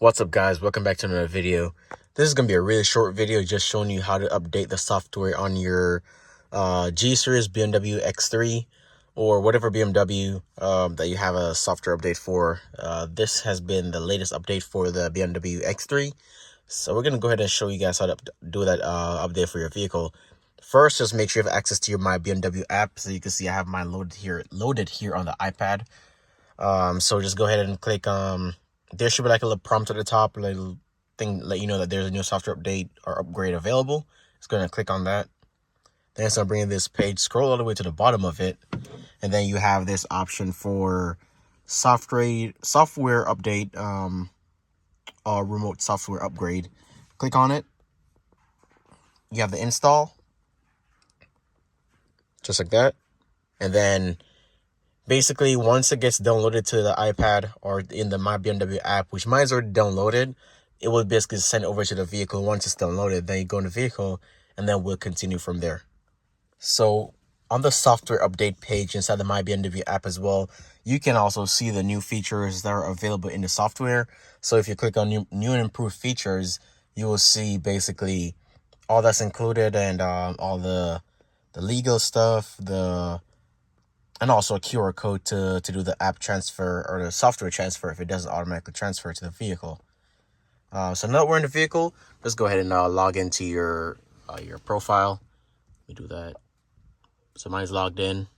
What's up, guys? Welcome back to another video. This is going to be a really short video just showing you how to update the software on your G Series BMW X3 or whatever BMW that you have a software update for. This has been the latest update for the BMW X3. So we're going to go ahead and show you guys how to do that update for your vehicle. First, just make sure you have access to your My BMW app. So you can see I have mine loaded here on the iPad. So just go ahead and click there should be like a little prompt at the top, a little thing let you know that there's a new software update or upgrade available. Just going to click on that. Then it's going to bring this page, scroll all the way to the bottom of it, and then you have this option for software update or remote software upgrade. Click on it. You have the install, just like that, and then basically, once it gets downloaded to the iPad or in the My BMW app, which mine is already downloaded, it will basically send over to the vehicle. Once it's downloaded, then you go in the vehicle, and then we'll continue from there. So on the software update page inside the My BMW app as well, you can also see the new features that are available in the software. So if you click on new and improved features, you will see basically all that's included and all the legal stuff, and also a QR code to do the app transfer or the software transfer if it doesn't automatically transfer to the vehicle. So now that we're in the vehicle, let's go ahead and log into your profile. Let me do that. So mine's logged in.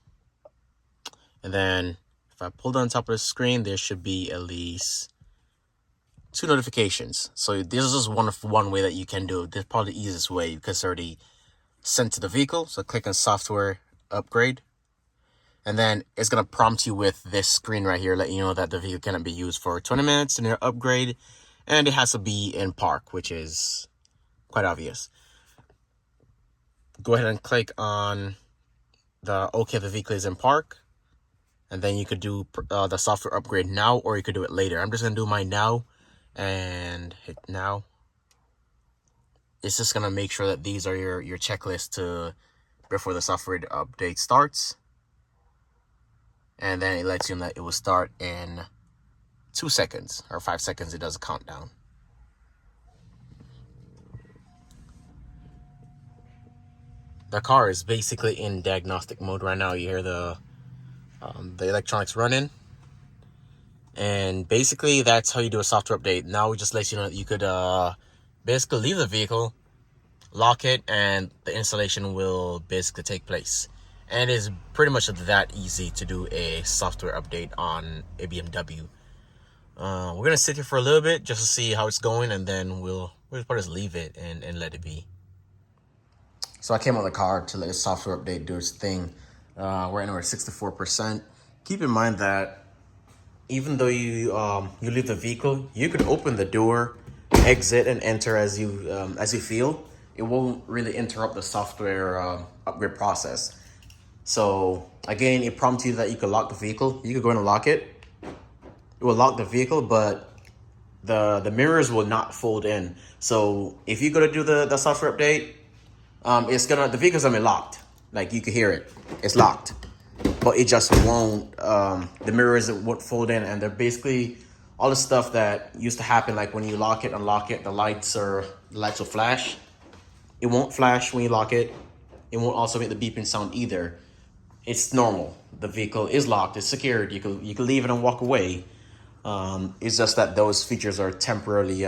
And then if I pull down top of the screen, there should be at least 2 notifications. So this is just one way that you can do it. This is probably the easiest way because it's already sent to the vehicle. So click on software upgrade. And then it's going to prompt you with this screen right here, let you know that the vehicle cannot be used for 20 minutes in your upgrade. And it has to be in park, which is quite obvious. Go ahead and click on the OK, the vehicle is in park. And then you could do the software upgrade now, or you could do it later. I'm just going to do mine now and hit now. It's just going to make sure that these are your checklist before the software update starts. And then it lets you know that it will start in 2 seconds or 5 seconds. It does a countdown. The car is basically in diagnostic mode right now. You hear the electronics running. And basically that's how you do a software update. Now it just lets you know that you could basically leave the vehicle, lock it, and the installation will basically take place. And it's pretty much that easy to do a software update on a BMW. We're going to sit here for a little bit just to see how it's going, and then we'll probably just leave it and let it be. So I came on the car to let the software update do its thing. We're at 64%. Keep in mind that even though you leave the vehicle, you could open the door, exit, and enter as you feel. It won't really interrupt the software upgrade process. So again, it prompts you that you could lock the vehicle. You could go in and lock it. It will lock the vehicle, but the mirrors will not fold in. So if you go to do the software update, the vehicle's gonna be locked. Like you can hear it, it's locked, but it just won't. The mirrors won't fold in, and they're basically all the stuff that used to happen. Like when you lock it, unlock it, the lights will flash. It won't flash when you lock it. It won't also make the beeping sound either. It's normal. The vehicle is locked. It's secured. You can leave it and walk away. It's just that those features are temporarily,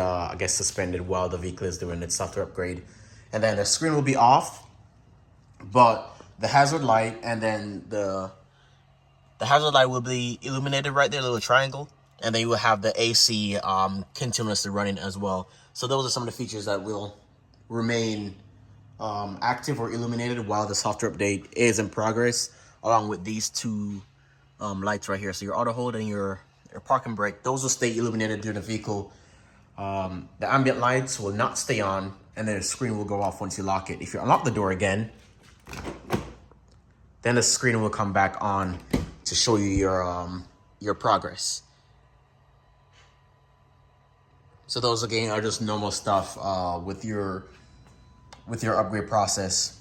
suspended while the vehicle is doing its software upgrade. And then the screen will be off, but the hazard light and then the hazard light will be illuminated right there, a little triangle. And then you will have the AC continuously running as well. So those are some of the features that will remain active or illuminated while the software update is in progress, along with these 2 lights right here. So your auto hold and your parking brake, those will stay illuminated during the vehicle. The ambient lights will not stay on, and then the screen will go off once you lock it. If you unlock the door again, then the screen will come back on to show you your progress. So those again are just normal stuff with your upgrade process.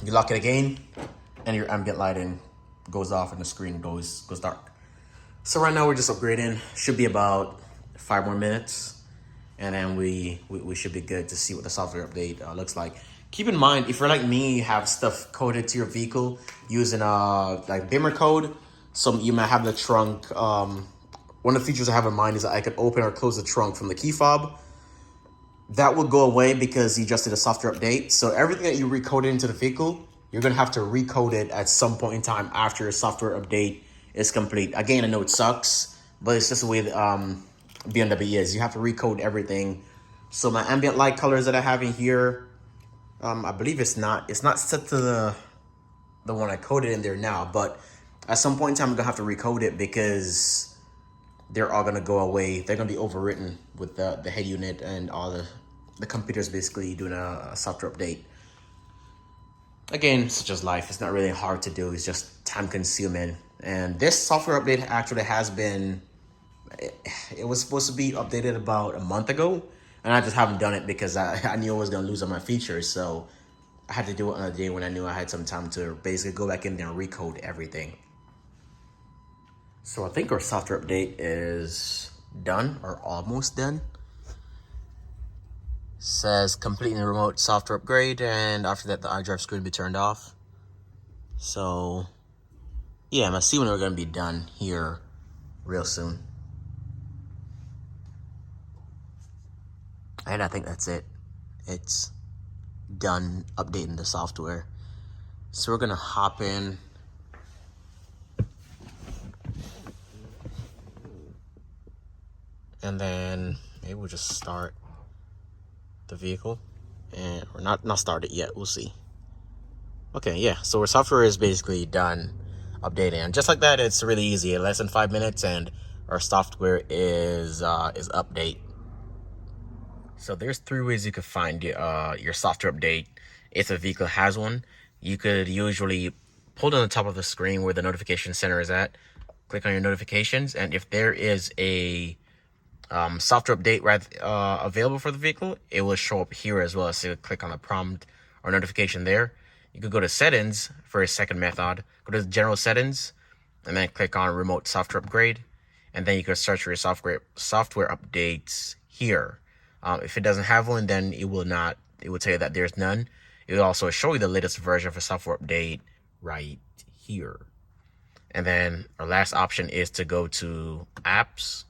You lock it again, and your ambient lighting goes off, and the screen goes dark. So right now we're just upgrading. Should be about 5 more minutes, and then we should be good to see what the software update looks like. Keep in mind, if you're like me, you have stuff coded to your vehicle using like Bimmer code. So you might have the trunk. One of the features I have in mind is that I could open or close the trunk from the key fob. That will go away because you just did a software update. So everything that you recoded into the vehicle, you're gonna have to recode it at some point in time after your software update is complete. Again, I know it sucks, but it's just the way BMW is. You have to recode everything. So my ambient light colors that I have in here, I believe it's not set to the one I coded in there now, but at some point in time I'm gonna have to recode it because they're all gonna go away. They're gonna be overwritten with the head unit, and all the computers basically doing a software update. Again, it's just life. It's not really hard to do. It's just time consuming. And this software update actually has been, it was supposed to be updated about a month ago, and I just haven't done it because I knew I was gonna lose all my features. So I had to do it on a day when I knew I had some time to basically go back in there and recode everything. So I think our software update is done, or almost done. Says completing the remote software upgrade, and after that the iDrive screen will be turned off. So yeah, I'm assuming we're gonna be done here real soon. And I think that's it. It's done updating the software. So we're gonna hop in. And then maybe we'll just start the vehicle, and or not start it yet. We'll see. Okay, yeah. So our software is basically done updating, and just like that, it's really easy. In less than 5 minutes, and our software is update. So there's 3 ways you could find your software update if the vehicle has one. You could usually pull down the top of the screen where the notification center is at. Click on your notifications, and if there is a software update available for the vehicle, it will show up here as well. So you click on the prompt or notification there. You could go to settings for a second method, go to general settings, and then click on remote software upgrade, and then you can search for your software updates here. If it doesn't have one, then it will tell you that there's none. It will also show you the latest version of a software update right here. And then our last option is to go to apps,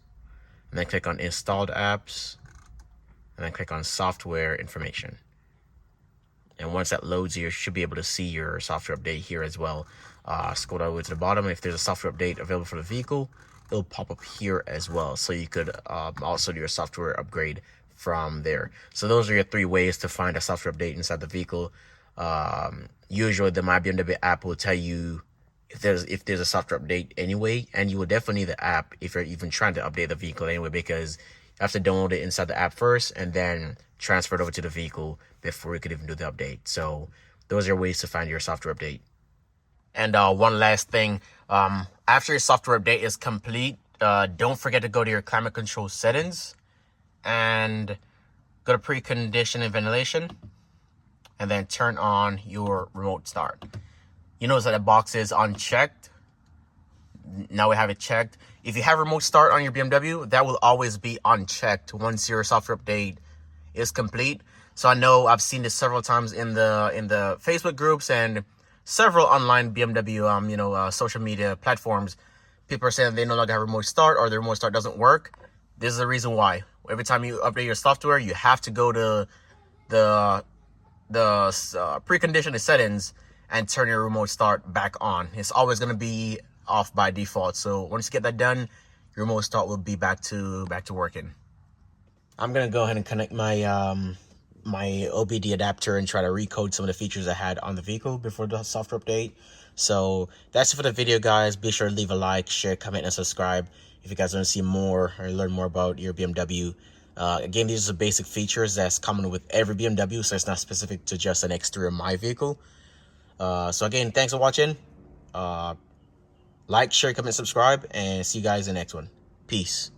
and then click on installed apps, and then click on software information. And once that loads, you should be able to see your software update here as well. Scroll all the way to the bottom. If there's a software update available for the vehicle, it'll pop up here as well. So you could also do your software upgrade from there. So those are your 3 ways to find a software update inside the vehicle. Usually the My BMW app will tell you if there's a software update anyway, and you will definitely need the app if you're even trying to update the vehicle anyway, because you have to download it inside the app first and then transfer it over to the vehicle before you could even do the update. So those are ways to find your software update. And one last thing, after your software update is complete, don't forget to go to your climate control settings and go to precondition and ventilation, and then turn on your remote start. You notice that the box is unchecked. Now we have it checked. If you have remote start on your BMW, that will always be unchecked once your software update is complete. So I know I've seen this several times in the Facebook groups and several online BMW social media platforms. People are saying they no longer have remote start, or the remote start doesn't work. This is the reason why. Every time you update your software, you have to go to the preconditioned settings and turn your remote start back on. It's always going to be off by default. So once you get that done, your remote start will be back to working. I'm going to go ahead and connect my my OBD adapter and try to recode some of the features I had on the vehicle before the software update. So that's it for the video, guys. Be sure to leave a like, share, comment, and subscribe if you guys want to see more or learn more about your BMW. Again, these are the basic features that's common with every BMW, so it's not specific to just an exterior of my vehicle. So again, thanks for watching. Like, share, comment, subscribe, and see you guys in the next one. Peace.